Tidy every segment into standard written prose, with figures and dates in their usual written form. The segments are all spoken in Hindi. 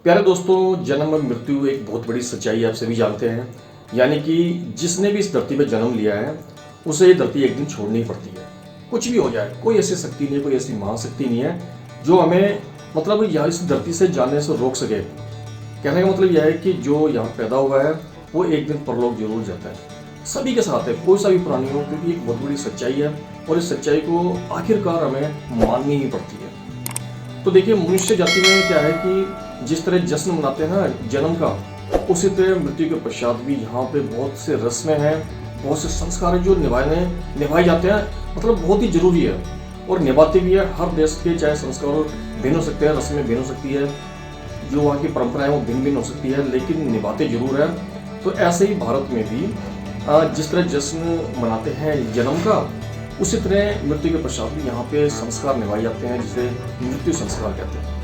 प्यारे दोस्तों, जन्म और मृत्यु एक बहुत बड़ी सच्चाई आप सभी जानते हैं। यानी कि जिसने भी इस धरती पर जन्म लिया है उसे ये धरती एक दिन छोड़नी पड़ती है। कुछ भी हो जाए, कोई ऐसी शक्ति नहीं है, कोई ऐसी महाशक्ति नहीं है जो हमें मतलब यहाँ इस धरती से जाने से रोक सके। कहने का मतलब यह है कि जो यहाँ पैदा हुआ है वो एक दिन परलोक जरूर जाता है। सभी के साथ है, कोई सा भी प्राणी हो, क्योंकि एक बहुत बड़ी सच्चाई है और इस सच्चाई को आखिरकार हमें माननी ही पड़ती है। तो देखिए, मनुष्य जाति में क्या है कि जिस तरह जश्न मनाते हैं ना जन्म का, उसी तरह मृत्यु के पश्चात भी यहाँ पे बहुत से रस्में हैं, बहुत से संस्कार हैं जो निभाए जाते हैं। मतलब बहुत ही जरूरी है और निभाते भी है। हर देश के चाहे संस्कार भिन्न हो सकते हैं, रस्में भिन्न हो सकती है, जो वहाँ की परंपराएं वो भिन्न भिन्न हो सकती है, लेकिन निभाते जरूर है। तो ऐसे ही भारत में भी जिस तरह जश्न मनाते हैं जन्म का, उसी तरह मृत्यु के पश्चात भी यहाँ पे संस्कार निभाए जाते हैं, जिसे मृत्यु संस्कार कहते हैं।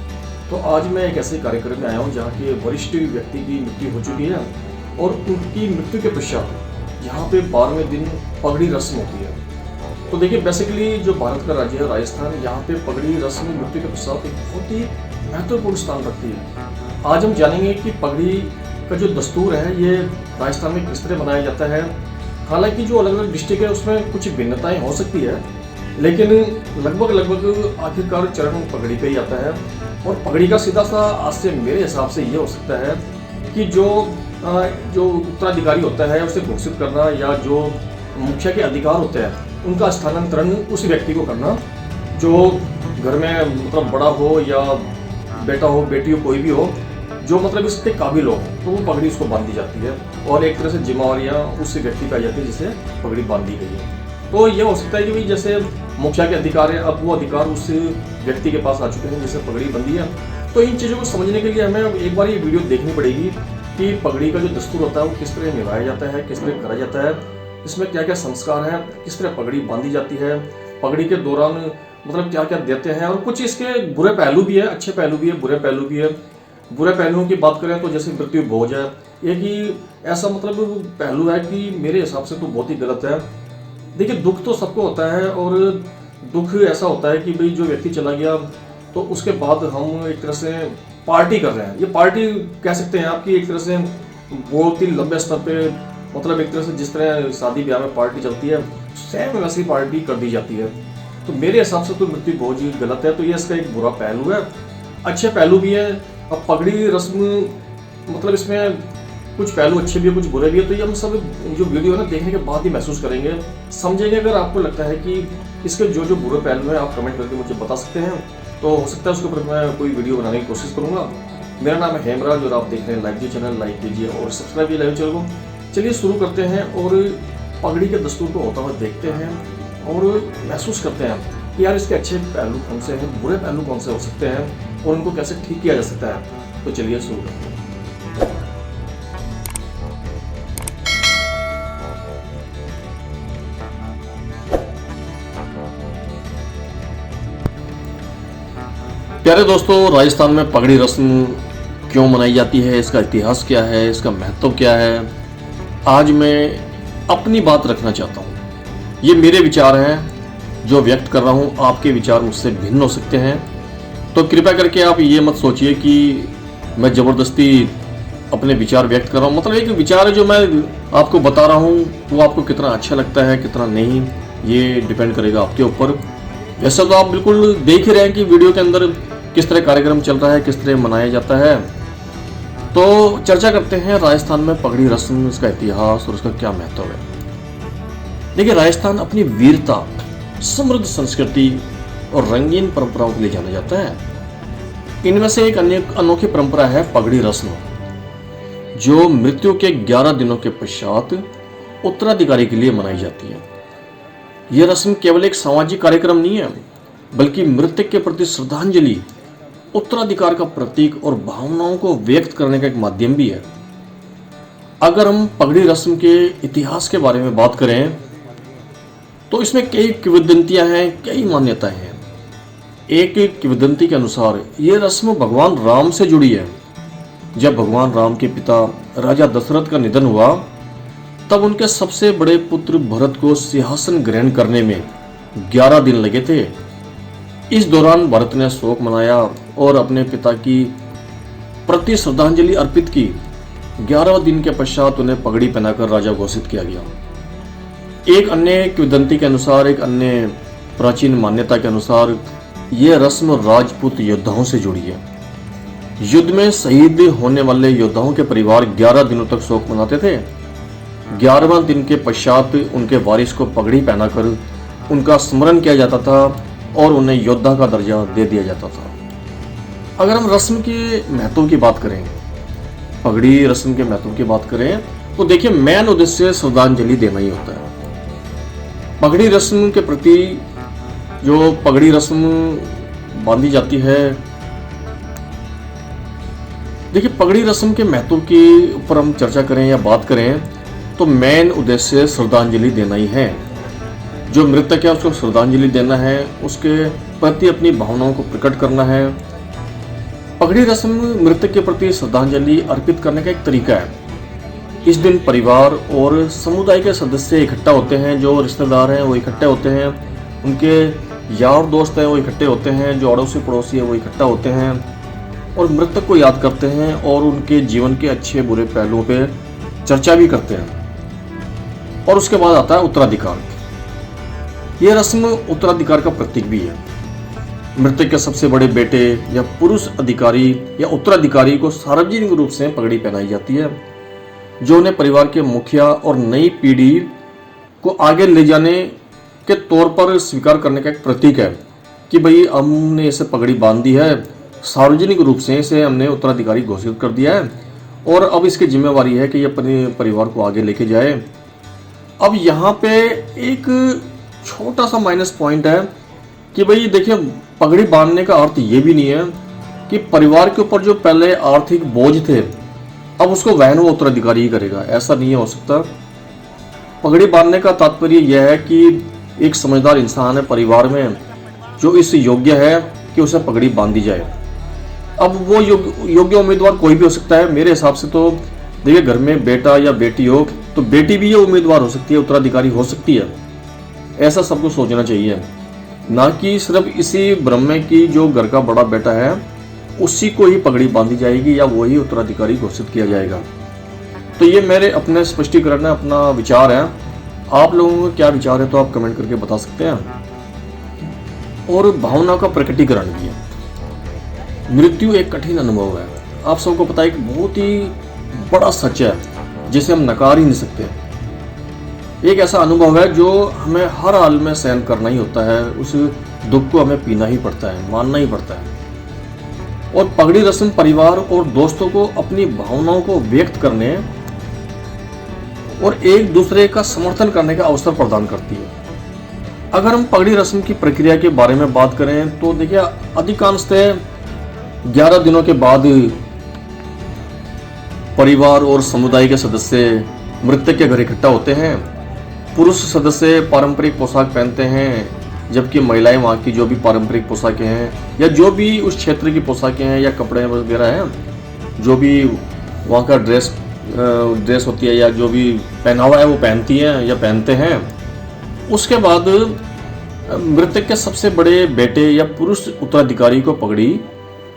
तो आज मैं एक ऐसे कार्यक्रम में आया हूँ जहाँ के वरिष्ठ व्यक्ति की मृत्यु हो चुकी है और उनकी मृत्यु के पश्चात यहाँ पे 12वें दिन पगड़ी रस्म होती है। तो देखिए, बेसिकली जो भारत का राज्य है राजस्थान, यहाँ पे पगड़ी रस्म मृत्यु के पश्चात एक बहुत ही महत्वपूर्ण स्थान रखती है। आज हम जानेंगे कि पगड़ी का जो दस्तूर है ये राजस्थान में किस तरह मनाया जाता है। हालांकि जो अलग अलग डिस्ट्रिक्ट है उसमें कुछ भिन्नताएं हो सकती है, लेकिन लगभग आखिरकार चरण पगड़ी पे ही आता है। और पगड़ी का सीधा सा आज से मेरे हिसाब से ये हो सकता है कि जो उत्तराधिकारी होता है उसे घोषित करना, या जो मुखिया के अधिकार होते हैं उनका स्थानांतरण उस व्यक्ति को करना जो घर में मतलब बड़ा हो या बेटा हो, बेटी हो, कोई भी हो, जो मतलब इसके काबिल हो, तो वो पगड़ी उसको बांध दी जाती है और एक तरह से जिम्मेवारियाँ उस व्यक्ति पे आ जाती है जिसे पगड़ी बांध दी गई है। तो ये हो सकता है कि भाई जैसे मुखिया के अधिकार है, अब वो अधिकार उस व्यक्ति के पास आ चुके हैं जिसे पगड़ी बंधी है। तो इन चीज़ों को समझने के लिए हमें एक बार ये वीडियो देखनी पड़ेगी कि पगड़ी का जो दस्तूर होता है वो किस तरह निभाया जाता है, किस तरह करा जाता है, इसमें क्या क्या संस्कार हैं, किस तरह पगड़ी बांधी जाती है, पगड़ी के दौरान मतलब क्या क्या देते हैं, और कुछ इसके बुरे पहलू भी है, अच्छे पहलू भी है, बुरे पहलू भी है। बुरे पहलुओं की बात करें तो जैसे मृत्यु भोज है, एक ही ऐसा मतलब पहलू है कि मेरे हिसाब से तो बहुत ही गलत है। देखिए, दुख तो सबको होता है और दुख ऐसा होता है कि भाई जो व्यक्ति चला गया तो उसके बाद हम एक तरह से पार्टी कर रहे हैं। ये पार्टी कह सकते हैं आपकी, एक तरह से बहुत ही लंबे स्तर पे, मतलब एक तरह से जिस तरह शादी ब्याह में पार्टी चलती है सेम वैसी पार्टी कर दी जाती है। तो मेरे हिसाब से तो मृत्यु भोज गलत है। तो ये इसका एक बुरा पहलू है। अच्छे पहलू भी है। अब पगड़ी रस्म मतलब इसमें कुछ पहलू अच्छे भी है, कुछ बुरे भी है। तो ये हम सब जो वीडियो है ना देखने के बाद ही महसूस करेंगे, समझेंगे। अगर आपको लगता है कि इसके जो जो बुरे पहलू हैं आप कमेंट करके मुझे बता सकते हैं, तो हो सकता है उसके ऊपर मैं कोई वीडियो बनाने की कोशिश करूँगा। मेरा नाम है हेमराज और आप देख रहे हैं लाइव जी चैनल। लाइक कीजिए और सब्सक्राइब कीजिए लाइव चैनल को। चलिए शुरू करते हैं और पगड़ी के दस्तूर को होता हुआ देखते हैं और महसूस करते हैं कि यार इसके अच्छे पहलू कौन से हैं, बुरे पहलू कौन से हो सकते हैं और उनको कैसे ठीक किया जा सकता है। तो चलिए शुरू करते हैं। प्यारे दोस्तों, राजस्थान में पगड़ी रस्म क्यों मनाई जाती है, इसका इतिहास क्या है, इसका महत्व क्या है, आज मैं अपनी बात रखना चाहता हूँ। ये मेरे विचार हैं जो व्यक्त कर रहा हूँ, आपके विचार मुझसे भिन्न हो सकते हैं। तो कृपया करके आप ये मत सोचिए कि मैं ज़बरदस्ती अपने विचार व्यक्त कर रहा हूँ। मतलब एक विचार है जो मैं आपको बता रहा हूँ, वो आपको कितना अच्छा लगता है कितना नहीं, ये डिपेंड करेगा आपके ऊपर। वैसे तो आप बिल्कुल देख ही रहे हैं कि वीडियो के अंदर किस तरह कार्यक्रम चल रहा है, किस तरह मनाया जाता है। तो चर्चा करते हैं राजस्थान में पगड़ी रस्म, इसका इतिहास और उसका क्या महत्व है। देखिए, राजस्थान अपनी वीरता, समृद्ध संस्कृति और रंगीन परंपराओं के लिए जाना जाता है। इनमें से एक अन्य अनोखी परंपरा है पगड़ी रस्म, जो मृत्यु के 11 दिनों के पश्चात उत्तराधिकारी के लिए मनाई जाती है। यह रस्म केवल एक सामाजिक कार्यक्रम नहीं है, बल्कि मृतक के प्रति श्रद्धांजलि, उत्तराधिकार का प्रतीक और भावनाओं को व्यक्त करने का एक माध्यम भी है। अगर हम पगड़ी रस्म के इतिहास के बारे में बात करें तो इसमें कई किंवदंतियां हैं, कई मान्यताएं हैं। एक किंवदंती के अनुसार ये रस्म भगवान राम से जुड़ी है। जब भगवान राम के पिता राजा दशरथ का निधन हुआ, तब उनके सबसे बड़े पुत्र भरत को सिंहासन ग्रहण करने में 11 दिन लगे थे। इस दौरान भरत ने शोक मनाया और अपने पिता की प्रति श्रद्धांजलि अर्पित की। 11वें दिन के पश्चात उन्हें पगड़ी पहनाकर राजा घोषित किया गया। एक अन्य किंवदंती के अनुसार, एक अन्य प्राचीन मान्यता के अनुसार यह रस्म राजपूत योद्धाओं से जुड़ी है। युद्ध में शहीद होने वाले योद्धाओं के परिवार 11 दिनों तक शोक मनाते थे। 11वें दिन के पश्चात उनके वारिस को पगड़ी पहनाकर उनका स्मरण किया जाता था और उन्हें योद्धा का दर्जा दे दिया जाता था। अगर हम रस्म के महत्व की बात करें, पगड़ी रस्म के महत्व की बात करें, तो देखिए मेन उद्देश्य श्रद्धांजलि देना ही होता है। पगड़ी रस्म के प्रति जो पगड़ी रस्म बांधी जाती है, देखिए पगड़ी रस्म के महत्व के ऊपर हम चर्चा करें या बात करें तो मेन उद्देश्य श्रद्धांजलि देना ही है। जो मृतक है उसको श्रद्धांजलि देना है, उसके प्रति अपनी भावनाओं को प्रकट करना है। पगड़ी रस्म मृतक के प्रति श्रद्धांजलि अर्पित करने का एक तरीका है। इस दिन परिवार और समुदाय के सदस्य इकट्ठा होते हैं, जो रिश्तेदार हैं वो इकट्ठे होते हैं, उनके यार दोस्त हैं वो इकट्ठे होते हैं, जो अड़ोसी पड़ोसी है वो इकट्ठा होते हैं और मृतक को याद करते हैं और उनके जीवन के अच्छे बुरे पहलुओं पे चर्चा भी करते हैं। और उसके बाद आता है उत्तराधिकार। यह रस्म उत्तराधिकार का प्रतीक भी है। मृतक के सबसे बड़े बेटे या पुरुष अधिकारी या उत्तराधिकारी को सार्वजनिक रूप से पगड़ी पहनाई जाती है, जो उन्हें परिवार के मुखिया और नई पीढ़ी को आगे ले जाने के तौर पर स्वीकार करने का एक प्रतीक है कि भाई हमने इसे पगड़ी बांध दी है, सार्वजनिक रूप से इसे हमने उत्तराधिकारी घोषित कर दिया है और अब इसकी जिम्मेवारी है कि ये अपने परिवार को आगे लेके जाए। अब यहाँ पे एक छोटा सा माइनस पॉइंट है कि भाई देखिए पगड़ी बांधने का अर्थ ये भी नहीं है कि परिवार के ऊपर जो पहले आर्थिक बोझ थे अब उसको वहन वो उत्तराधिकारी ही करेगा, ऐसा नहीं हो सकता। पगड़ी बांधने का तात्पर्य यह है कि एक समझदार इंसान है परिवार में जो इस योग्य है कि उसे पगड़ी बांधी जाए। अब वो योग्य उम्मीदवार कोई भी हो सकता है। मेरे हिसाब से तो देखिए घर में बेटा या बेटी हो तो बेटी भी ये उम्मीदवार हो सकती है, उत्तराधिकारी हो सकती है। ऐसा सबको सोचना चाहिए, ना कि सिर्फ इसी भ्रम में कि जो घर का बड़ा बेटा है उसी को ही पगड़ी बांधी जाएगी या वही उत्तराधिकारी घोषित किया जाएगा। तो ये मेरे अपने स्पष्टीकरण है, अपना विचार है। आप लोगों का क्या विचार है तो आप कमेंट करके बता सकते हैं। और भावना का प्रकटीकरण भी है। मृत्यु एक कठिन अनुभव है, आप सबको पता है, एक बहुत ही बड़ा सच है जिसे हम नकार ही नहीं सकते। एक ऐसा अनुभव है जो हमें हर हाल में सहन करना ही होता है, उस दुख को हमें पीना ही पड़ता है, मानना ही पड़ता है। और पगड़ी रस्म परिवार और दोस्तों को अपनी भावनाओं को व्यक्त करने और एक दूसरे का समर्थन करने का अवसर प्रदान करती है। अगर हम पगड़ी रस्म की प्रक्रिया के बारे में बात करें तो देखिए अधिकांशतः 11 दिनों के बाद परिवार और समुदाय के सदस्य मृतक के घर इकट्ठा होते हैं। पुरुष सदस्य पारंपरिक पोशाक पहनते हैं, जबकि महिलाएं वहाँ की जो भी पारंपरिक पोशाकें हैं या जो भी उस क्षेत्र की पोशाकें हैं या कपड़े वगैरह हैं, जो भी वहाँ का ड्रेस होती है या जो भी पहनावा है वो पहनती हैं या पहनते हैं। उसके बाद मृतक के सबसे बड़े बेटे या पुरुष उत्तराधिकारी को पगड़ी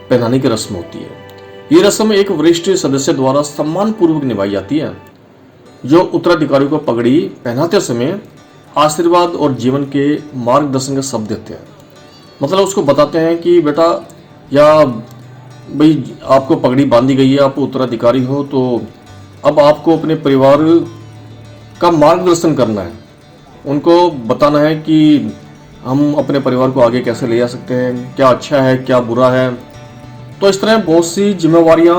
पहनाने की रस्म होती है। ये रस्म एक वरिष्ठ सदस्य द्वारा सम्मान पूर्वक निभाई जाती है, जो उत्तराधिकारी को पगड़ी पहनाते समय आशीर्वाद और जीवन के मार्गदर्शन के शब्द देते हैं। मतलब उसको बताते हैं कि बेटा या भाई आपको पगड़ी बांधी गई है, आप उत्तराधिकारी हो, तो अब आपको अपने परिवार का मार्गदर्शन करना है। उनको बताना है कि हम अपने परिवार को आगे कैसे ले जा सकते हैं, क्या अच्छा है क्या बुरा है। तो इस तरह बहुत सी जिम्मेवारियां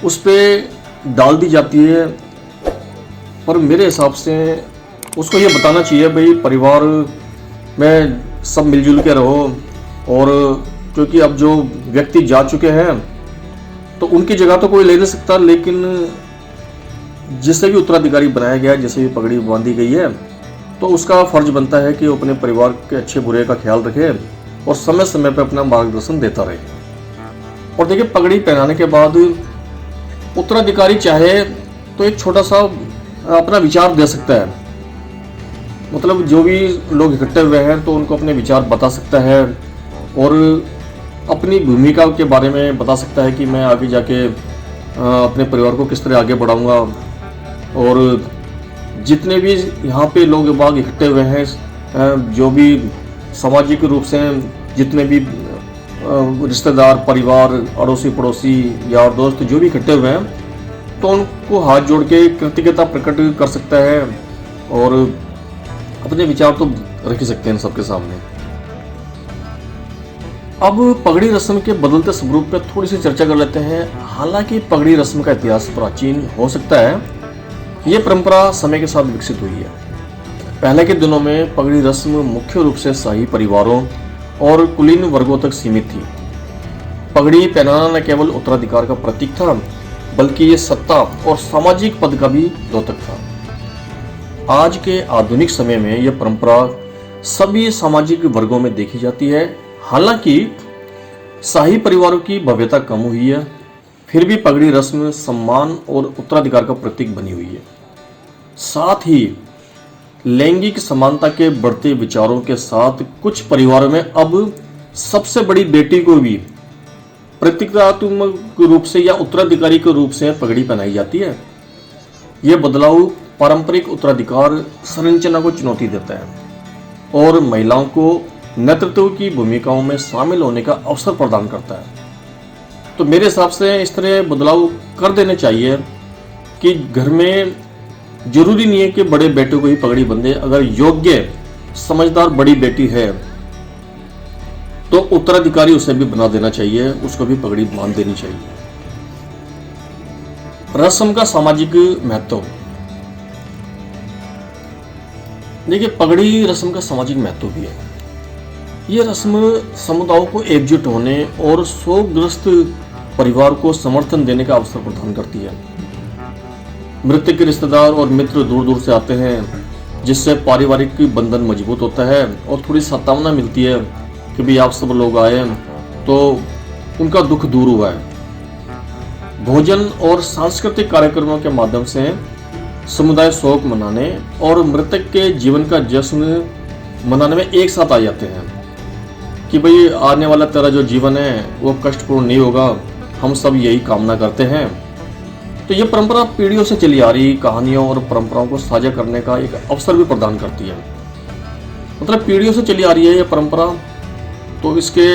उस पर डाल दी जाती है। पर मेरे हिसाब से उसको ये बताना चाहिए भाई परिवार में सब मिलजुल के रहो, और क्योंकि अब जो व्यक्ति जा चुके हैं तो उनकी जगह तो कोई ले नहीं सकता, लेकिन जिसे भी उत्तराधिकारी बनाया गया, जिसे भी पगड़ी बांधी गई है, तो उसका फर्ज बनता है कि वो अपने परिवार के अच्छे बुरे का ख्याल रखे और समय समय पर अपना मार्गदर्शन देता रहे। और देखिए पगड़ी पहनाने के बाद उत्तराधिकारी चाहे तो एक छोटा सा अपना विचार दे सकता है। मतलब जो भी लोग इकट्ठे हुए हैं तो उनको अपने विचार बता सकता है और अपनी भूमिका के बारे में बता सकता है कि मैं आगे जाके अपने परिवार को किस तरह आगे बढ़ाऊंगा। और जितने भी यहाँ पे लोग बाग इकट्ठे हुए हैं, जो भी सामाजिक रूप से जितने भी रिश्तेदार, परिवार, अड़ोसी पड़ोसी, यार दोस्त जो भी इकट्ठे हुए हैं, तो उनको हाथ जोड़ के कृतज्ञता प्रकट कर सकता है और अपने विचार तो रख ही सकते हैं सबके सामने। अब पगड़ी रस्म के बदलते स्वरूप पर थोड़ी सी चर्चा कर लेते हैं। हालांकि पगड़ी रस्म का इतिहास प्राचीन हो सकता है, ये परंपरा समय के साथ विकसित हुई है। पहले के दिनों में पगड़ी रस्म मुख्य रूप से शाही परिवारों और कुलीन वर्गों तक सीमित थी। पगड़ी पहनाना न केवल उत्तराधिकार का प्रतीक था, बल्कि ये सत्ता और सामाजिक पद का भी द्योतक था। आज के आधुनिक समय में यह परंपरा सभी सामाजिक वर्गों में देखी जाती है। हालांकि शाही परिवारों की भव्यता कम हुई है, फिर भी पगड़ी रस्म सम्मान और उत्तराधिकार का प्रतीक बनी हुई है। साथ ही लैंगिक समानता के बढ़ते विचारों के साथ कुछ परिवारों में अब सबसे बड़ी बेटी को भी प्रतीकात्मक रूप से या उत्तराधिकारी के रूप से पगड़ी पहनाई जाती है। यह बदलाव पारंपरिक उत्तराधिकार संरचना को चुनौती देता है और महिलाओं को नेतृत्व की भूमिकाओं में शामिल होने का अवसर प्रदान करता है। तो मेरे हिसाब से इस तरह बदलाव कर देने चाहिए कि घर में जरूरी नहीं है कि बड़े बेटे को ही पगड़ी बंधे। अगर योग्य समझदार बड़ी बेटी है तो उत्तराधिकारी उसे भी बना देना चाहिए, उसको भी पगड़ी बांध देनी चाहिए। रस्म का सामाजिक महत्व। देखिए, पगड़ी रस्म का सामाजिक महत्व भी है। ये रस्म समुदायों को एकजुट होने और शोकग्रस्त परिवार को समर्थन देने का अवसर प्रदान करती है। मृतक के रिश्तेदार और मित्र दूर दूर से आते हैं, जिससे पारिवारिक बंधन मजबूत होता है और थोड़ी सतावना मिलती है कि भी आप सब लोग आए तो उनका दुख दूर हुआ है। भोजन और सांस्कृतिक कार्यक्रमों के माध्यम से समुदाय शोक मनाने और मृतक के जीवन का जश्न मनाने में एक साथ आ जाते हैं कि भाई आने वाला तेरा जो जीवन है वो कष्टपूर्ण नहीं होगा, हम सब यही कामना करते हैं। तो ये परंपरा पीढ़ियों से चली आ रही कहानियों और परंपराओं को साझा करने का एक अवसर भी प्रदान करती है। मतलब पीढ़ियों से चली आ रही है ये परंपरा, तो इसके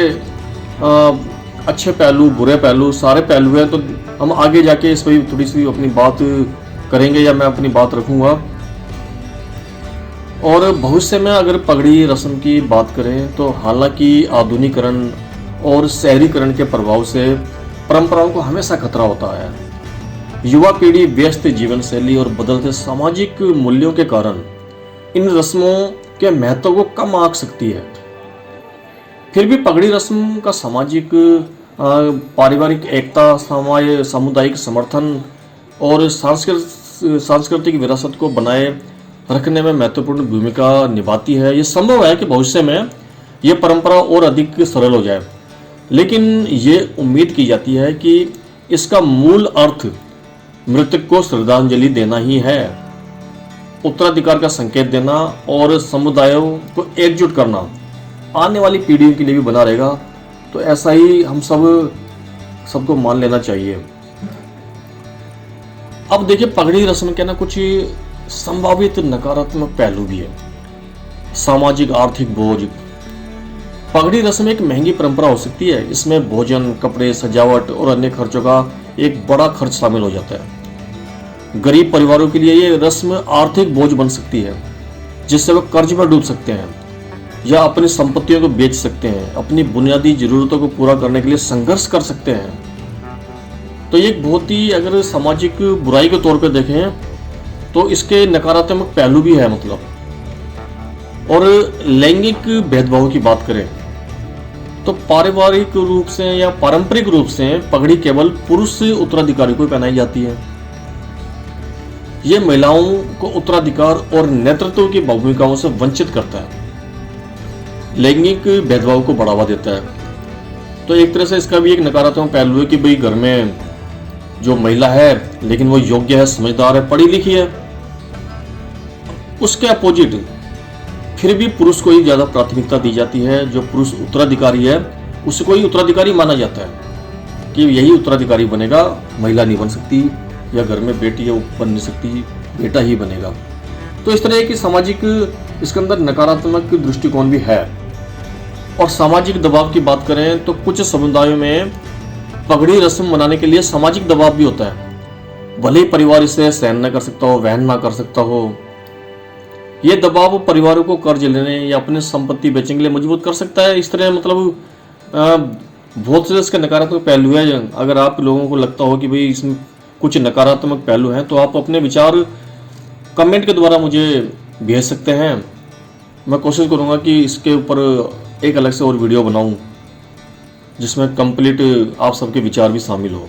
अच्छे पहलू, बुरे पहलू, सारे पहलू हैं। तो हम आगे जाके इस पर थोड़ी सी अपनी बात करेंगे या मैं अपनी बात रखूंगा। और भविष्य में अगर पगड़ी रस्म की बात करें तो हालांकि आधुनिकीकरण और शहरीकरण के प्रभाव से परंपराओं को हमेशा खतरा होता है। युवा पीढ़ी व्यस्त जीवन शैली और बदलते सामाजिक मूल्यों के कारण इन रस्मों के महत्व को कम आंक सकती है। फिर भी पगड़ी रस्म का सामाजिक पारिवारिक एकता, सामुदायिक समर्थन और सांस्कृतिक विरासत को बनाए रखने में महत्वपूर्ण भूमिका निभाती है। ये संभव है कि भविष्य में ये परंपरा और अधिक सरल हो जाए, लेकिन ये उम्मीद की जाती है कि इसका मूल अर्थ मृतक को श्रद्धांजलि देना ही है, उत्तराधिकार का संकेत देना और समुदायों को एकजुट करना आने वाली पीढ़ियों के लिए भी बना रहेगा। तो ऐसा ही हम सबको मान लेना चाहिए। अब देखिए, पगड़ी रस्म के ना कुछ संभावित नकारात्मक पहलू भी है। सामाजिक आर्थिक बोझ। पगड़ी रस्म एक महंगी परंपरा हो सकती है। इसमें भोजन, कपड़े, सजावट और अन्य खर्चों का एक बड़ा खर्च शामिल हो जाता है। गरीब परिवारों के लिए ये रस्म आर्थिक बोझ बन सकती है, जिससे वो कर्ज में डूब सकते हैं या अपनी संपत्तियों को बेच सकते हैं, अपनी बुनियादी जरूरतों को पूरा करने के लिए संघर्ष कर सकते हैं। तो ये एक बहुत ही, अगर सामाजिक बुराई के तौर पे देखें तो इसके नकारात्मक पहलू भी है। मतलब और लैंगिक भेदभाव की बात करें तो पारिवारिक रूप से या पारंपरिक रूप से पगड़ी केवल पुरुष उत्तराधिकारी को पहनाई जाती है। यह महिलाओं को उत्तराधिकार और नेतृत्व की भूमिकाओं से वंचित करता है, लैंगिक भेदभाव को बढ़ावा देता है। तो एक तरह से इसका भी एक नकारात्मक पहलू है कि भाई घर में जो महिला है लेकिन वो योग्य है, समझदार है, पढ़ी लिखी है, उसके अपोजिट फिर भी पुरुष को ही ज्यादा प्राथमिकता दी जाती है। जो पुरुष उत्तराधिकारी है उसे कोई उत्तराधिकारी माना जाता है कि यही उत्तराधिकारी बनेगा, महिला नहीं बन सकती, या घर में बेटी है वो बन नहीं सकती, बेटा ही बनेगा। तो इस तरह की सामाजिक इसके अंदर नकारात्मक दृष्टिकोण भी है। और सामाजिक दबाव की बात करें तो कुछ समुदायों में पगड़ी रस्म मनाने के लिए सामाजिक दबाव भी होता है, भले ही परिवार इसे सहन न कर सकता हो, वहन ना कर सकता हो। यह दबाव परिवारों को कर्ज लेने या अपनी संपत्ति बेचने के लिए मजबूर कर सकता है। इस तरह मतलब बहुत से इसके नकारात्मक पहलू है। अगर आप लोगों को लगता हो कि भाई इसमें कुछ नकारात्मक पहलू हैं तो आप अपने विचार कमेंट के द्वारा मुझे भेज सकते हैं। मैं कोशिश करूंगा कि इसके ऊपर एक अलग से और वीडियो बनाऊं जिसमें कंप्लीट आप सबके विचार भी शामिल हो।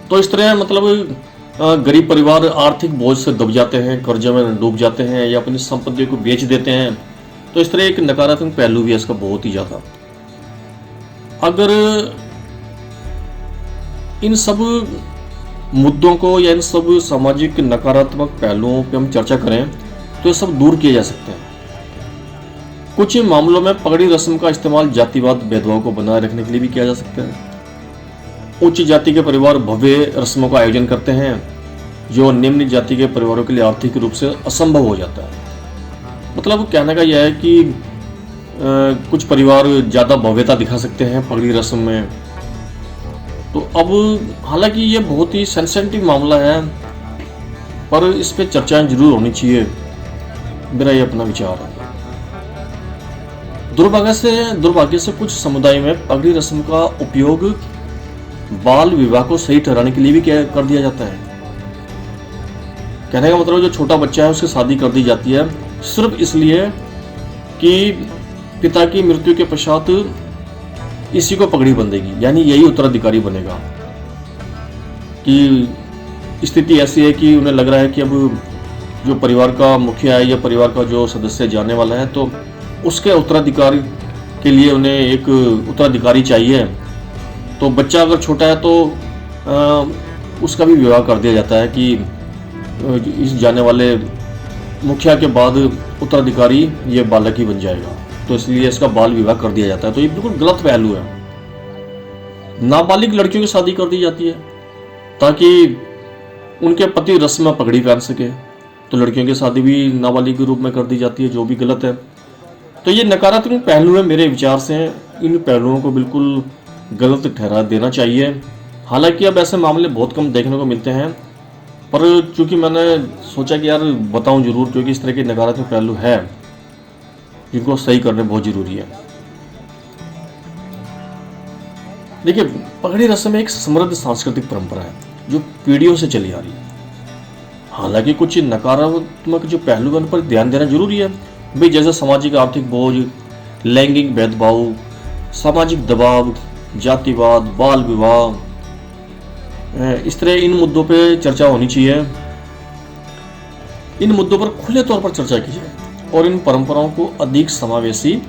तो इस तरह मतलब गरीब परिवार आर्थिक बोझ से दब जाते हैं, कर्जे में डूब जाते हैं या अपनी संपत्ति को बेच देते हैं। तो इस तरह एक नकारात्मक पहलू भी है इसका बहुत ही ज़्यादा। अगर इन सब मुद्दों को या इन सब सामाजिक नकारात्मक पहलुओं पे हम चर्चा करें तो ये सब दूर किए जा सकते हैं। कुछ मामलों में पगड़ी रस्म का इस्तेमाल जातिवाद भेदभाव को बनाए रखने के लिए भी किया जा सकता है। उच्च जाति के परिवार भव्य रस्मों का आयोजन करते हैं जो निम्न जाति के परिवारों के लिए आर्थिक रूप से असंभव हो जाता है। मतलब कहने का यह है कि कुछ परिवार ज़्यादा भव्यता दिखा सकते हैं पगड़ी रस्म में। तो अब हालांकि ये बहुत ही सेंसिटिव मामला है, पर इस पर चर्चाएं जरूर होनी चाहिए, मेरा ये अपना विचार है। दुर्भाग्य से कुछ समुदाय में पगड़ी रस्म का उपयोग बाल विवाह को सही ठहराने के लिए भी कर दिया जाता है। कहने का मतलब जो छोटा बच्चा है उसकी शादी कर दी जाती है सिर्फ इसलिए कि पिता की मृत्यु के पश्चात इसी को पगड़ी बंधेगी, यानी यही उत्तराधिकारी बनेगा। कि स्थिति ऐसी है कि उन्हें लग रहा है कि अब जो परिवार का मुखिया है या परिवार का जो सदस्य जाने वाला है तो उसके उत्तराधिकार के लिए उन्हें एक उत्तराधिकारी चाहिए। तो बच्चा अगर छोटा है तो उसका भी विवाह कर दिया जाता है कि इस जाने वाले मुखिया के बाद उत्तराधिकारी ये बालक ही बन जाएगा, तो इसलिए इसका बाल विवाह कर दिया जाता है। तो ये बिल्कुल गलत पहलू है। नाबालिग लड़कियों की शादी कर दी जाती है ताकि उनके पति रस्म में पगड़ी पहन सके, तो लड़कियों की शादी भी नाबालिग के रूप में कर दी जाती है, जो भी गलत है। तो ये नकारात्मक पहलू है मेरे विचार से। इन पहलुओं को बिल्कुल गलत ठहरा देना चाहिए। हालांकि अब ऐसे मामले बहुत कम देखने को मिलते हैं, पर चूंकि मैंने सोचा कि यार बताऊं जरूर, क्योंकि इस तरह के नकारात्मक पहलू है जिनको सही करने बहुत जरूरी है। देखिए, पगड़ी रस्म एक समृद्ध सांस्कृतिक परंपरा है जो पीढ़ियों से चली आ रही है। हालांकि कुछ नकारात्मक जो पहलू है उन पर ध्यान देना जरूरी है भाई, जैसे सामाजिक आर्थिक बोझ, लैंगिक भेदभाव, सामाजिक दबाव, जातिवाद, बाल विवाह, इस तरह इन मुद्दों पे चर्चा होनी चाहिए। इन मुद्दों पर खुले तौर पर चर्चा की जाए और इन परंपराओं को अधिक समावेशी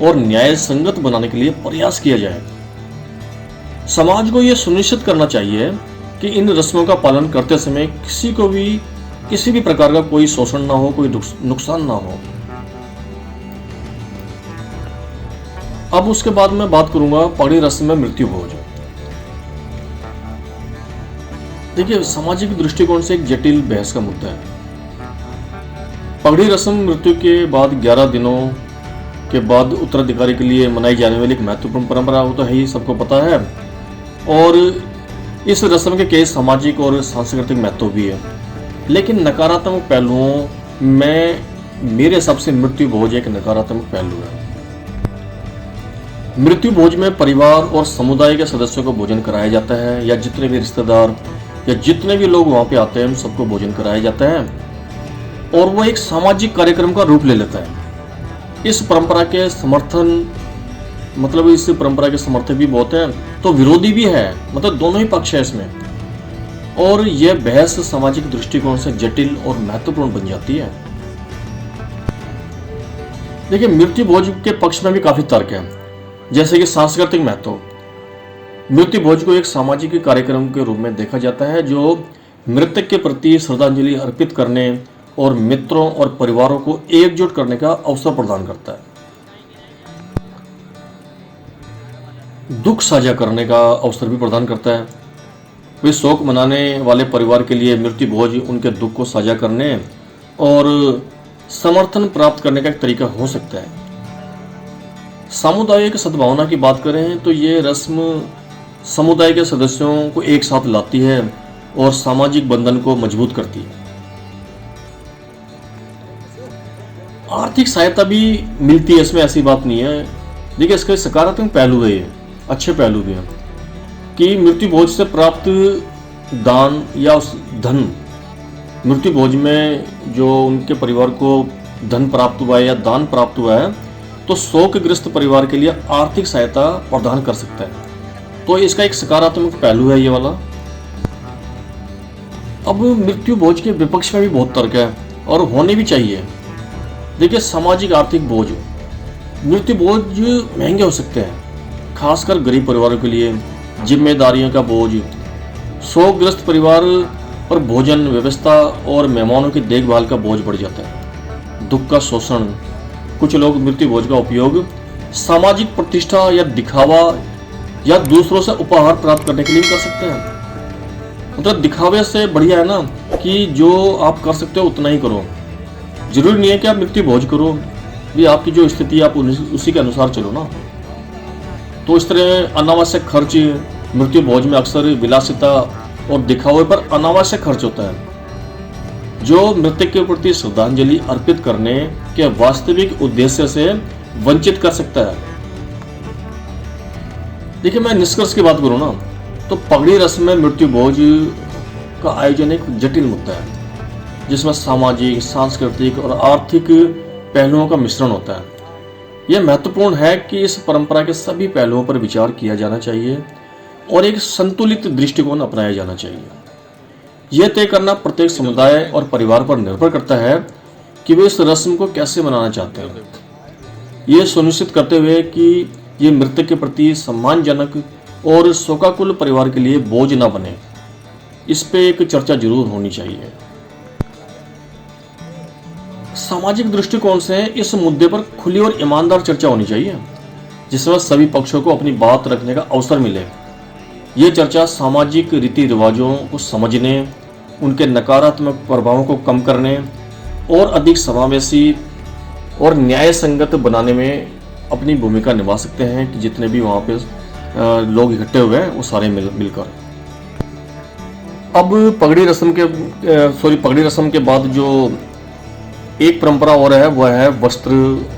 और न्याय संगत बनाने के लिए प्रयास किया जाए। समाज को यह सुनिश्चित करना चाहिए कि इन रस्मों का पालन करते समय किसी को भी किसी भी प्रकार का कोई शोषण ना हो, कोई नुकसान ना हो। अब उसके बाद मैं बात करूंगा पगड़ी रस्म में मृत्यु भोज। देखिए, सामाजिक दृष्टिकोण से एक जटिल बहस का मुद्दा है। पगड़ी रस्म मृत्यु के बाद 11 दिनों के बाद उत्तराधिकारी के लिए मनाई जाने वाली एक महत्वपूर्ण परंपरा हो तो है ही, सबको पता है। और इस रस्म के कई सामाजिक और सांस्कृतिक महत्व भी है। लेकिन नकारात्मक पहलुओं में मेरे हिसाब से मृत्यु भोज एक नकारात्मक पहलू है। मृत्यु भोज में परिवार और समुदाय के सदस्यों को भोजन कराया जाता है, या जितने भी रिश्तेदार या जितने भी लोग वहां पे आते हैं उन सबको भोजन कराया जाता है, और वो एक सामाजिक कार्यक्रम का रूप ले लेता है। इस परंपरा के समर्थक भी बहुत हैं, तो विरोधी भी है, मतलब दोनों ही पक्ष है इसमें। और यह बहस सामाजिक दृष्टिकोण से जटिल और महत्वपूर्ण बन जाती है। देखिए, मृत्यु भोज के पक्ष में भी काफी तर्क है, जैसे कि सांस्कृतिक महत्व। मृत्यु भोज को एक सामाजिक कार्यक्रम के रूप में देखा जाता है जो मृतक के प्रति श्रद्धांजलि अर्पित करने और मित्रों और परिवारों को एकजुट करने का अवसर प्रदान करता है। दुख साझा करने का अवसर भी प्रदान करता है। वे शोक मनाने वाले परिवार के लिए मृत्यु भोज उनके दुख को साझा करने और समर्थन प्राप्त करने का एक तरीका हो सकता है। सामुदायिक सद्भावना की बात करें तो ये रस्म समुदाय के सदस्यों को एक साथ लाती है और सामाजिक बंधन को मजबूत करती है। आर्थिक सहायता भी मिलती है, इसमें ऐसी बात नहीं है। देखिए, इसके सकारात्मक पहलू है, ये अच्छे पहलू भी हैं कि मृत्यु भोज से प्राप्त दान या उस धन, मृत्यु भोज में जो उनके परिवार को धन प्राप्त हुआ है या दान प्राप्त हुआ है, तो शोकग्रस्त परिवार के लिए आर्थिक सहायता प्रदान कर सकता है। तो इसका एक सकारात्मक पहलू है ये वाला। अब मृत्यु भोज के विपक्ष में भी बहुत तर्क है और होने भी चाहिए। देखिए, सामाजिक आर्थिक बोझ, मृत्यु बोझ महंगे हो सकते हैं, खासकर गरीब परिवारों के लिए। जिम्मेदारियों का बोझ, शोकग्रस्त परिवार पर भोजन व्यवस्था और मेहमानों की देखभाल का बोझ बढ़ जाता है। दुख का शोषण, कुछ लोग मृत्यु भोज का उपयोग सामाजिक प्रतिष्ठा या दिखावा या दूसरों से उपहार प्राप्त करने के लिए भी कर सकते हैं। मतलब दिखावे से बढ़िया है ना कि जो आप कर सकते हो उतना ही करो। जरूरी नहीं है कि आप मृत्यु भोज करो, भी आपकी जो स्थिति है आप उसी के अनुसार चलो ना। तो इस तरह अनावश्यक खर्च, मृत्यु भोज में अक्सर विलासिता और दिखावे पर अनावश्यक खर्च होता है, जो मृतक के प्रति श्रद्धांजलि अर्पित करने के वास्तविक उद्देश्य से वंचित कर सकता है। देखिए, मैं निष्कर्ष की बात करूं ना, तो पगड़ी रस्म में मृत्यु भोज का आयोजन एक जटिल मुद्दा है, जिसमें सामाजिक, सांस्कृतिक और आर्थिक पहलुओं का मिश्रण होता है। यह महत्वपूर्ण है कि इस परंपरा के सभी पहलुओं पर विचार किया जाना चाहिए और एक संतुलित दृष्टिकोण अपनाया जाना चाहिए। यह तय करना प्रत्येक समुदाय और परिवार पर निर्भर करता है कि वे इस रस्म को कैसे मनाना चाहते हैं। यह सुनिश्चित करते हुए कि ये मृतक के प्रति सम्मानजनक और शोकाकुल परिवार के लिए बोझ न बने, इस पे एक चर्चा जरूर होनी चाहिए। सामाजिक दृष्टिकोण से इस मुद्दे पर खुली और ईमानदार चर्चा होनी चाहिए, जिसमें सभी पक्षों को अपनी बात रखने का अवसर मिले। ये चर्चा सामाजिक रीति रिवाजों को समझने, उनके नकारात्मक प्रभावों को कम करने और अधिक समावेशी और न्याय संगत बनाने में अपनी भूमिका निभा सकते हैं कि जितने भी वहाँ पे लोग इकट्ठे हुए हैं वो सारे मिलकर। अब पगड़ी रस्म के बाद जो एक परंपरा और है वह है वस्त्र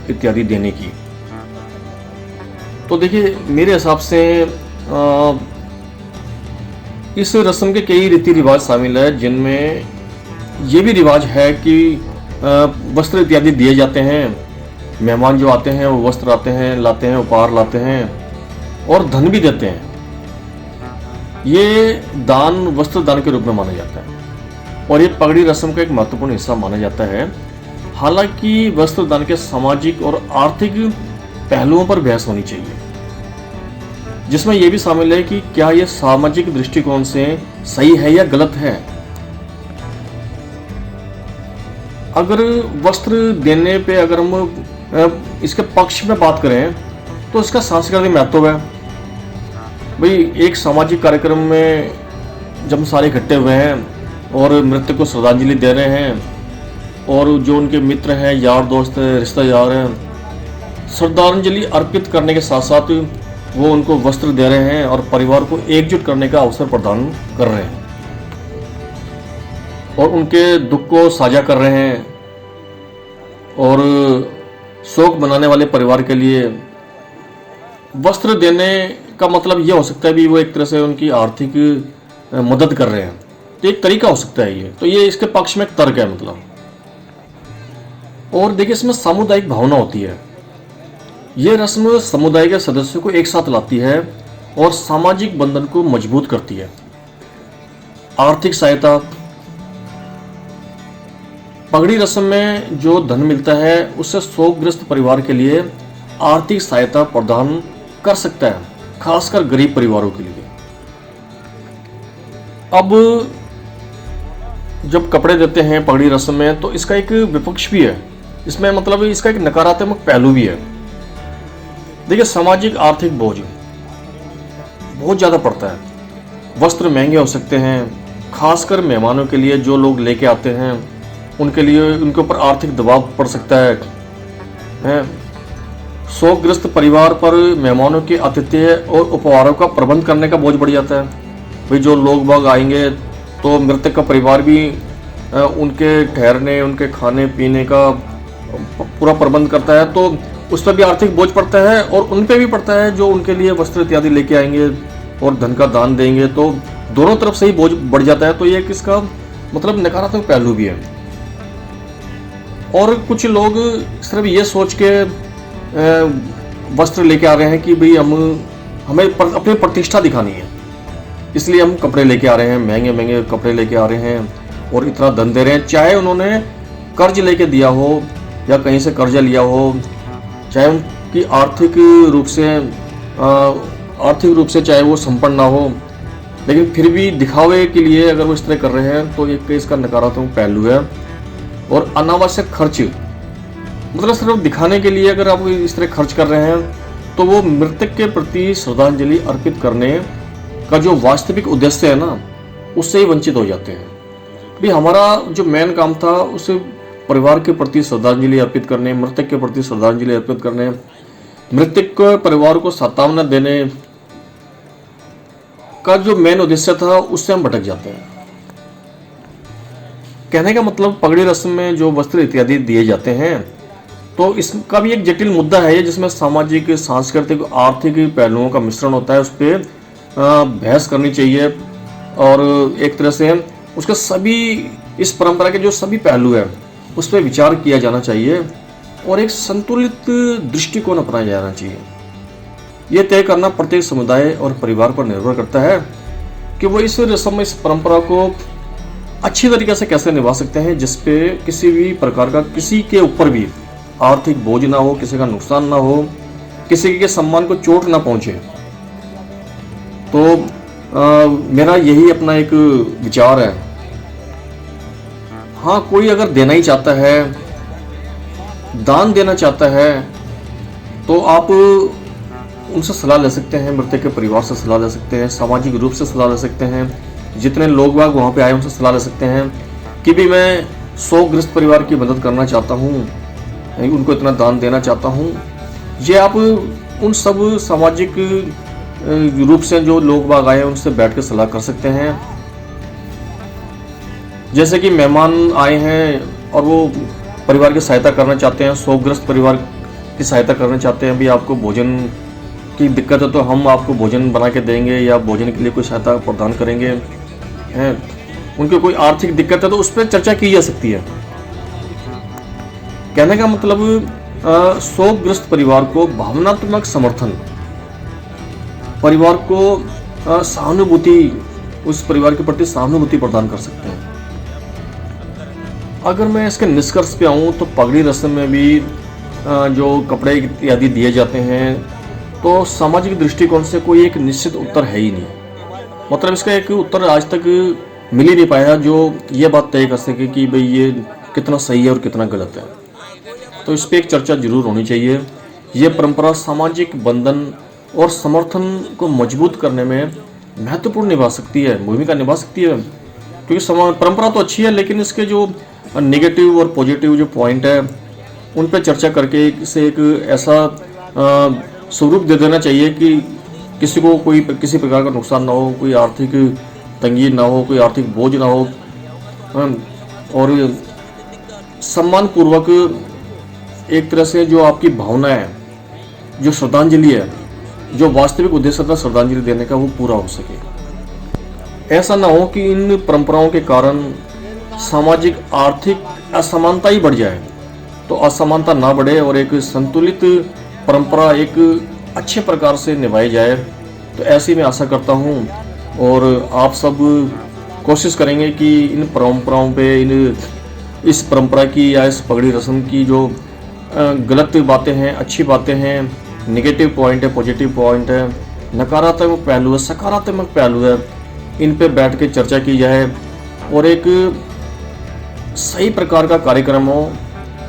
इत्यादि देने की। तो देखिए, मेरे हिसाब से इस रस्म के कई रीति रिवाज शामिल है, जिनमें ये भी रिवाज है कि वस्त्र इत्यादि दिए जाते हैं। मेहमान जो आते हैं वो वस्त्र लाते हैं, उपहार लाते हैं और धन भी देते हैं। ये दान वस्त्र दान के रूप में माना जाता है और ये पगड़ी रस्म का एक महत्वपूर्ण हिस्सा माना जाता है। हालांकि वस्त्र दान के सामाजिक और आर्थिक पहलुओं पर बहस होनी चाहिए, जिसमें यह भी शामिल है कि क्या यह सामाजिक दृष्टिकोण से सही है या गलत है। अगर वस्त्र देने पे अगर हम इसके पक्ष में बात करें तो इसका सांस्कृतिक महत्व है। भाई, एक सामाजिक कार्यक्रम में जब सारे इकट्ठे हुए हैं और मृतक को श्रद्धांजलि दे रहे हैं और जो उनके मित्र हैं, यार दोस्त हैं, रिश्तेदार हैं, श्रद्धांजलि अर्पित करने के साथ साथ वो उनको वस्त्र दे रहे हैं और परिवार को एकजुट करने का अवसर प्रदान कर रहे हैं और उनके दुख को साझा कर रहे हैं। और शोक मनाने वाले परिवार के लिए वस्त्र देने का मतलब ये हो सकता है भी वो एक तरह से उनकी आर्थिक मदद कर रहे हैं। तो एक तरीका हो सकता है ये। तो ये इसके पक्ष में एक तर्क है मतलब। और देखिए, इसमें सामुदायिक भावना होती है। ये रस्म समुदाय के सदस्यों को एक साथ लाती है और सामाजिक बंधन को मजबूत करती है। आर्थिक सहायता, पगड़ी रस्म में जो धन मिलता है उससे शोकग्रस्त परिवार के लिए आर्थिक सहायता प्रदान कर सकता है, खासकर गरीब परिवारों के लिए। अब जब कपड़े देते हैं पगड़ी रस्म में तो इसका एक विपक्ष भी है, इसमें मतलब इसका एक नकारात्मक पहलू भी है। देखिए, सामाजिक आर्थिक बोझ, बहुत ज़्यादा पड़ता है। वस्त्र महंगे हो सकते हैं, खासकर मेहमानों के लिए जो लोग लेके आते हैं उनके लिए, उनके ऊपर आर्थिक दबाव पड़ सकता है। शोकग्रस्त परिवार पर मेहमानों के आतिथ्य और उपहारों का प्रबंध करने का बोझ बढ़ जाता है। भाई जो लोग बाग आएंगे तो मृतक का परिवार भी उनके ठहरने, उनके खाने पीने का पूरा प्रबंध करता है, तो उस पर भी आर्थिक बोझ पड़ता है और उन पे भी पड़ता है जो उनके लिए वस्त्र इत्यादि लेके आएंगे और धन का दान देंगे, तो दोनों तरफ से ही बोझ बढ़ जाता है। तो ये किसका मतलब नकारात्मक पहलू भी है। और कुछ लोग सिर्फ ये सोच के वस्त्र लेके आ रहे हैं कि भाई हमें अपनी प्रतिष्ठा दिखानी है, इसलिए हम कपड़े लेके आ रहे हैं, महंगे महंगे कपड़े लेके आ रहे हैं और इतना धन दे रहे हैं, चाहे उन्होंने कर्ज लेके दिया हो या कहीं से कर्जा लिया हो, चाहे उनकी आर्थिक रूप से चाहे वो संपन्न ना हो, लेकिन फिर भी दिखावे के लिए अगर वो इस तरह कर रहे हैं तो एक इसका नकारात्मक पहलू है। और अनावश्यक खर्च, मतलब सिर्फ दिखाने के लिए अगर आप इस तरह खर्च कर रहे हैं तो वो मृतक के प्रति श्रद्धांजलि अर्पित करने का जो वास्तविक उद्देश्य है ना, उससे ही वंचित हो जाते हैं। भी हमारा जो मेन काम था उसे परिवार के प्रति श्रद्धांजलि अर्पित करने, मृतक के प्रति श्रद्धांजलि अर्पित करने, मृतक के परिवार को सांत्वना देने का जो मेन उद्देश्य था उससे हम भटक जाते हैं। कहने का मतलब पगड़ी रस्म में जो वस्त्र इत्यादि दिए जाते हैं तो इसका भी एक जटिल मुद्दा है जिसमें सामाजिक, सांस्कृतिक, आर्थिक पहलुओं का मिश्रण होता है। उस पर बहस करनी चाहिए और एक तरह से उसके सभी, इस परंपरा के जो सभी पहलू हैं उस पर विचार किया जाना चाहिए और एक संतुलित दृष्टिकोण अपनाया जाना चाहिए। यह तय करना प्रत्येक समुदाय और परिवार पर निर्भर करता है कि वो इस रस्म, इस परंपरा को अच्छी तरीके से कैसे निभा सकते हैं, जिसपे किसी भी प्रकार का, किसी के ऊपर भी आर्थिक बोझ ना हो, किसी का नुकसान ना हो, किसी के सम्मान को चोट ना पहुंचे। तो मेरा यही अपना एक विचार है। हाँ, कोई अगर देना ही चाहता है, दान देना चाहता है, तो आप उनसे सलाह ले सकते हैं, मृतक के परिवार से सलाह ले सकते हैं, सामाजिक रूप से सलाह ले सकते हैं, जितने लोग बाग वहाँ पे आए उनसे सलाह ले सकते हैं कि भी मैं शोकग्रस्त परिवार की मदद करना चाहता हूँ, उनको इतना दान देना चाहता हूँ। ये आप उन सब सामाजिक रूप से जो लोग बाग आए उनसे बैठ कर सलाह कर सकते हैं। जैसे कि मेहमान आए हैं और वो परिवार की सहायता करना चाहते हैं, शोकग्रस्त परिवार की सहायता करना चाहते हैं, भी आपको भोजन की दिक्कत है तो हम आपको भोजन बना के देंगे या भोजन के लिए कोई सहायता प्रदान करेंगे, हैं। उनकी कोई आर्थिक दिक्कत है तो उस पर चर्चा की जा सकती है। कहने का मतलब शोकग्रस्त परिवार को भावनात्मक समर्थन, परिवार को सहानुभूति, उस परिवार के प्रति सहानुभूति प्रदान कर सकते हैं। अगर मैं इसके निष्कर्ष पे आऊँ तो पगड़ी रस्म में भी जो कपड़े इत्यादि दिए जाते हैं तो सामाजिक दृष्टिकोण से कोई एक निश्चित उत्तर है ही नहीं। मतलब इसका एक उत्तर आज तक मिल ही नहीं पाया जो ये बात तय कर सके कि भाई ये कितना सही है और कितना गलत है। तो इस पर एक चर्चा जरूर होनी चाहिए। ये परंपरा सामाजिक बंधन और समर्थन को मजबूत करने में महत्वपूर्ण भूमिका निभा सकती है, क्योंकि परंपरा तो अच्छी है लेकिन इसके जो नेगेटिव और पॉजिटिव जो पॉइंट है उन पर चर्चा करके इसे एक ऐसा स्वरूप दे देना चाहिए कि किसी को कोई किसी प्रकार का नुकसान ना हो, कोई आर्थिक तंगी ना हो, कोई आर्थिक बोझ ना हो, और सम्मान पूर्वक एक तरह से जो आपकी भावना है, जो श्रद्धांजलि है, जो वास्तविक उद्देश्य था श्रद्धांजलि देने का, वो पूरा हो सके। ऐसा ना हो कि इन परंपराओं के कारण सामाजिक आर्थिक असमानता ही बढ़ जाए। तो असमानता ना बढ़े और एक संतुलित परंपरा एक अच्छे प्रकार से निभाई जाए, तो ऐसी मैं आशा करता हूँ। और आप सब कोशिश करेंगे कि इन परंपराओं पे, इस परंपरा की या इस पगड़ी रस्म की जो गलत बातें हैं, अच्छी बातें हैं, नेगेटिव पॉइंट है, पॉजिटिव पॉइंट है, नकारात्मक पहलू है, सकारात्मक पहलू है, इन पे बैठ के चर्चा की जाए और एक सही प्रकार का कार्यक्रम हो,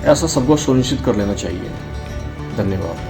ऐसा सबको सुनिश्चित कर लेना चाहिए। धन्यवाद।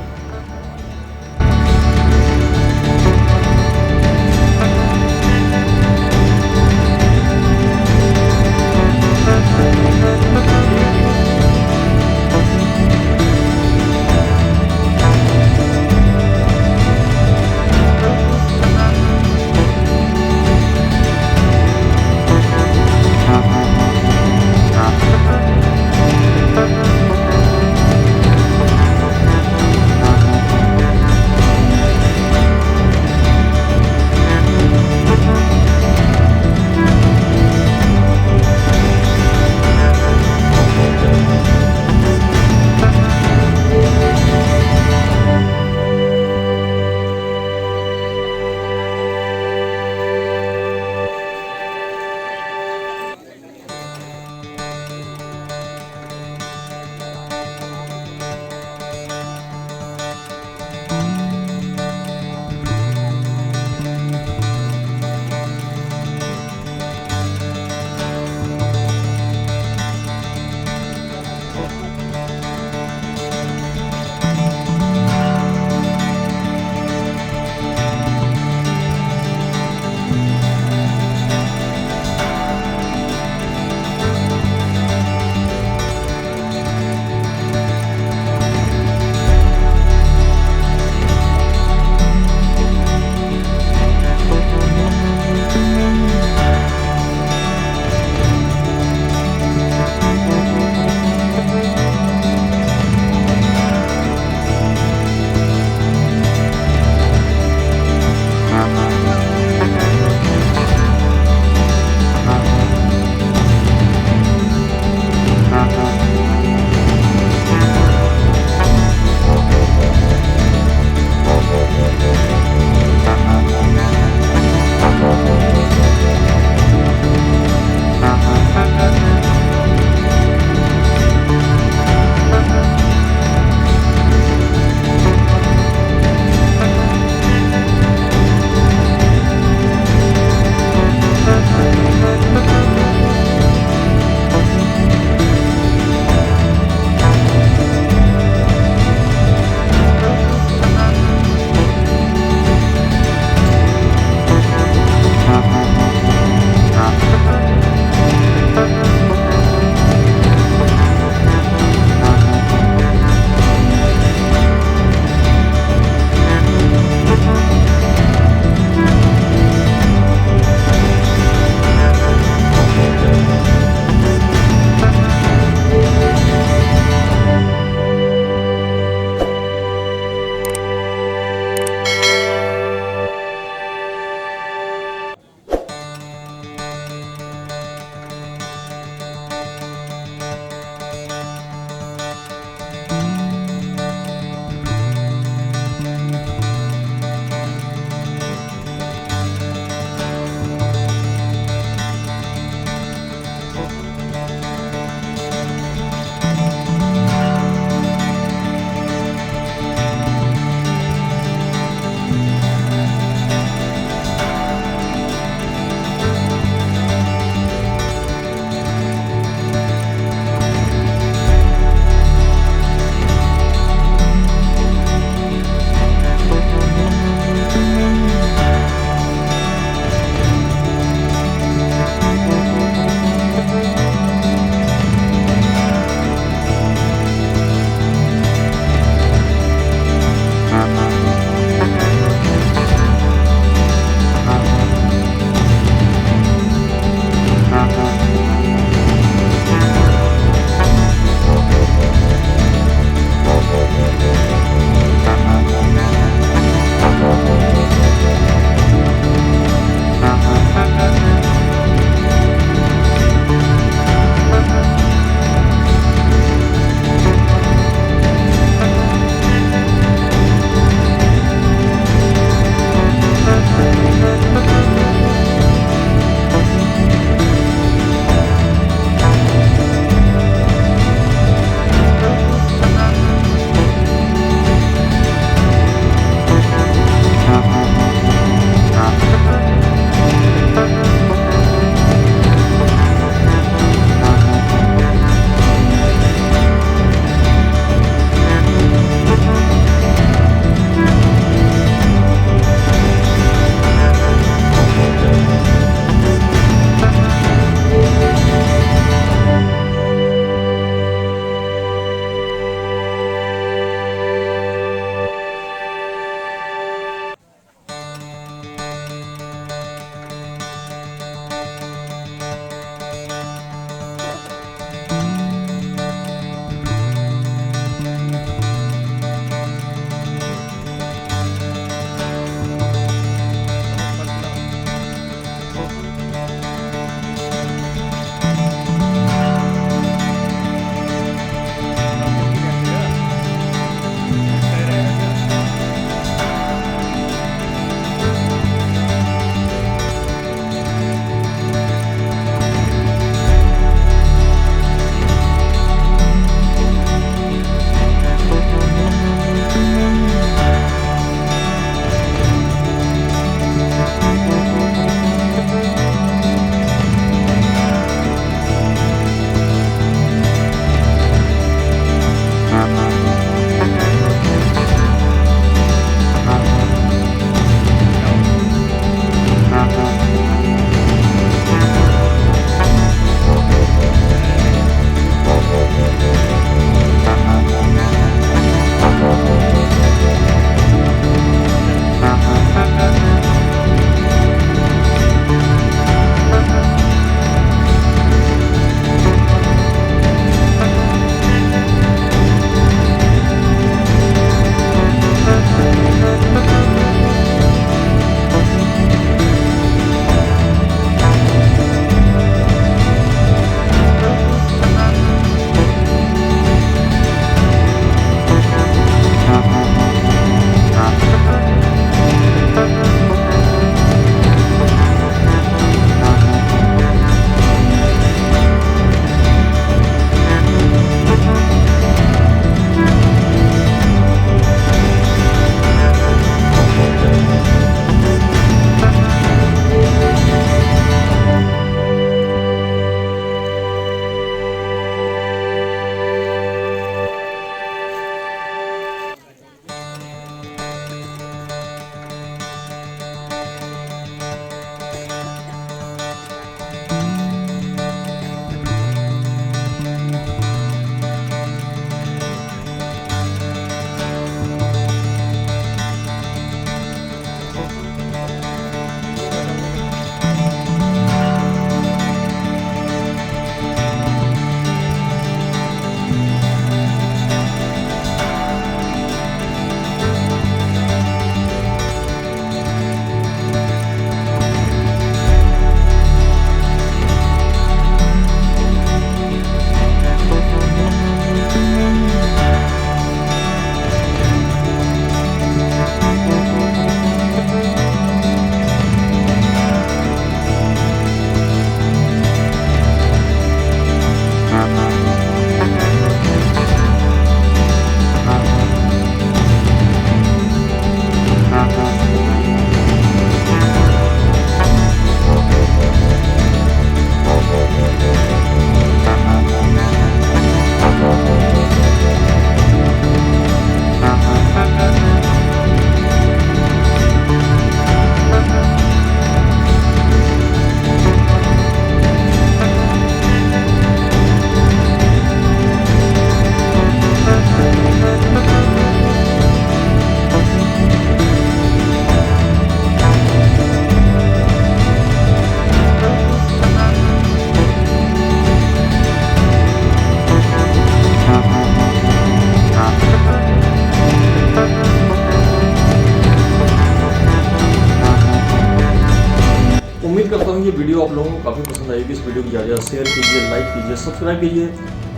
उम्मीद करता हूँ ये वीडियो आप लोगों को काफ़ी पसंद आएगी। इस वीडियो को ज़्यादा शेयर कीजिए, लाइक कीजिए, सब्सक्राइब कीजिए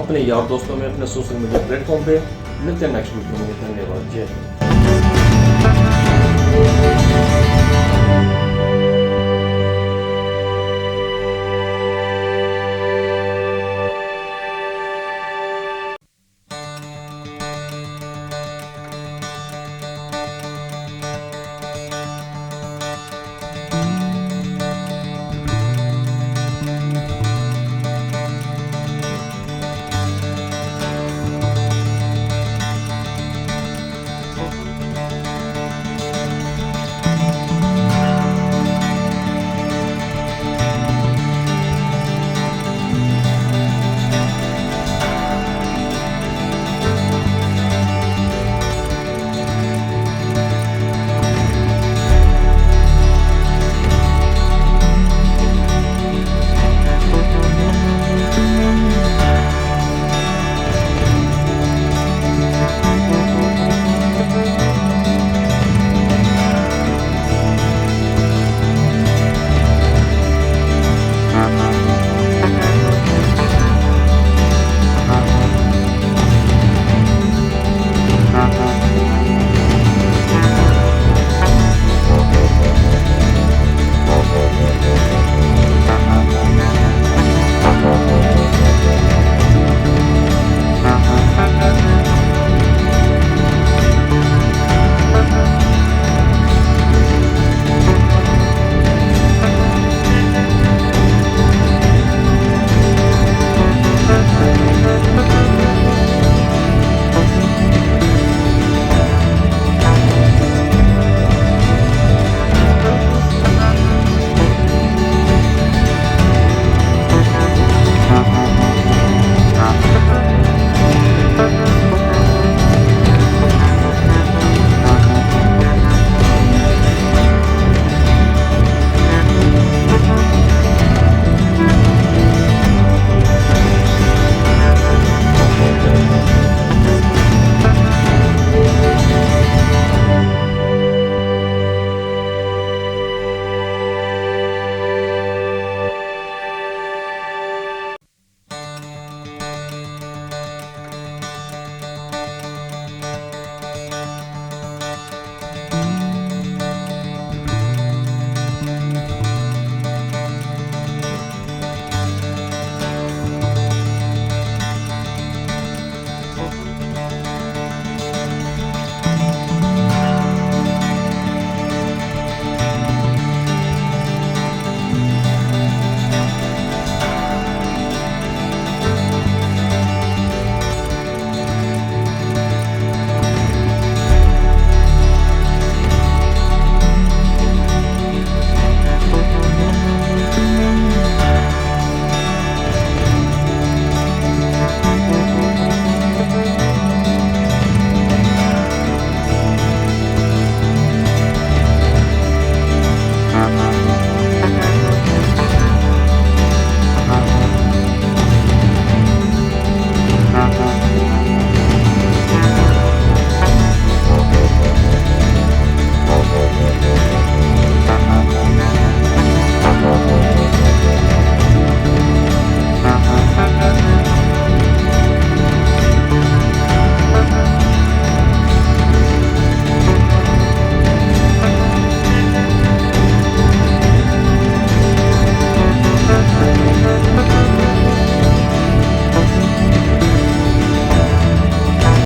अपने यार दोस्तों में, अपने सोशल मीडिया प्लेटफॉर्म पे। मिलते हैं नेक्स्ट वीडियो में। धन्यवाद। जय हिंद।